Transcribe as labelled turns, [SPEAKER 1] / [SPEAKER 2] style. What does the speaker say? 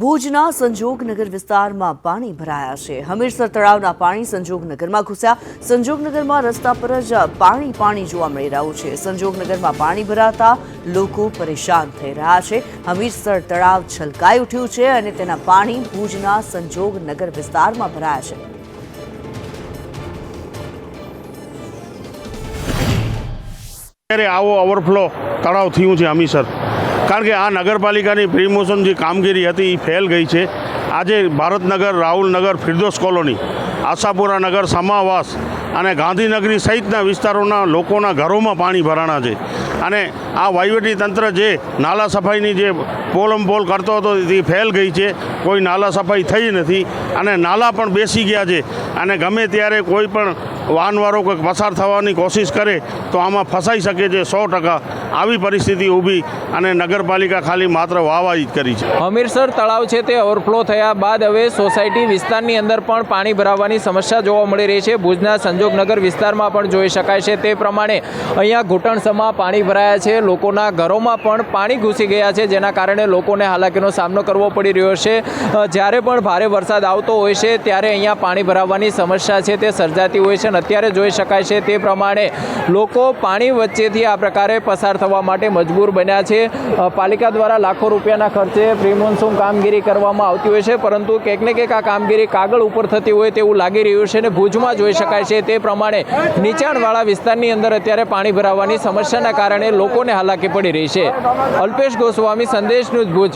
[SPEAKER 1] ભુજના સંજોગનગર વિસ્તારમાં પાણી ભરાયા છે। હમીરસર તળાવના પાણી સંજોગનગરમાં ઘૂસ્યા। સંજોગનગરમાં રસ્તા પર જ પાણી જોવા મળી રહ્યું છે। સંજોગનગરમાં પાણી ભરાતા લોકો પરેશાન થઈ રહ્યા છે। હમીરસર તળાવ છલકાઈ ઉઠ્યું છે અને તેના પાણી ભુજના સંજોગનગર વિસ્તારમાં ભરાયા છે।
[SPEAKER 2] આવો ઓવરફ્લો તળાવ થયું છે હમીરસર, કારણ કે આ નગરપાલિકાની પ્રિમોશન જે કામગીરી હતી એ ફેલ ગઈ છે। આજે ભારતનગર, રાહુલનગર, ફિરદોસ કોલોની, આશાપુરા નગર, સમાવાસ અને ગાંધીનગરી સહિતના વિસ્તારોના લોકોના ઘરોમાં પાણી ભરાણા છે અને આ વહીવટી તંત્ર જે નાલા સફાઈની જે પોલ કરતો હતો એ ફેલ ગઈ છે। કોઈ નાલા સફાઈ થઈ નથી અને નાલા પણ બેસી ગયા છે અને ગમે ત્યારે કોઈ પણ વાહનવાળો કોઈ પસાર થવાની કોશિશ કરે તો આમાં ફસાઈ શકે છે 100%। આવી પરિસ્થિતિ ઊભી અને નગરપાલિકા ખાલી માત્ર વાહવાહી જ કરી છે।
[SPEAKER 3] હમીરસર તળાવ છે તે ઓવરફ્લો થયા બાદ હવે સોસાયટી વિસ્તારની અંદર પણ પાણી ભરાવાની સમસ્યા જોવા મળી રહી છે। ભુજના સંજોગનગર વિસ્તારમાં પણ જોઈ શકાય છે તે પ્રમાણે અહીંયા ઘૂંટણસમાં પાણી ભરાયા છે। લોકોના ઘરોમાં પણ પાણી ઘૂસી ગયા છે, જેના કારણે લોકોને હાલાકીનો સામનો કરવો પડી રહ્યો છે। જ્યારે પણ ભારે વરસાદ આવતો હોય છે ત્યારે અહીંયા પાણી ભરાવાની સમસ્યા છે તે સર્જાતી હોય છે અને અત્યારે જોઈ શકાય છે તે પ્રમાણે લોકો પાણી વચ્ચેથી આ પ્રકારે પસાર થવા માટે મજબૂર બન્યા છે। પાલિકા દ્વારા લાખો રૂપિયાના ખર્ચે પ્રી મોન્સૂન કામગીરી કરવામાં આવતી હોય છે, પરંતુ કંઈક ને કંઈક આ કામગીરી કાગળ ઉપર થતી હોય તેવું લાગી રહ્યું છે અને ભુજમાં જોઈ શકાય છે તે પ્રમાણે નીચાણવાળા વિસ્તારની અંદર અત્યારે પાણી ભરાવાની સમસ્યાના કારણે લોકોને હાલાકી પડી રહી છે। અલ્પેશ ગોસ્વામી, સંદેશ ન્યૂઝ, ભુજ।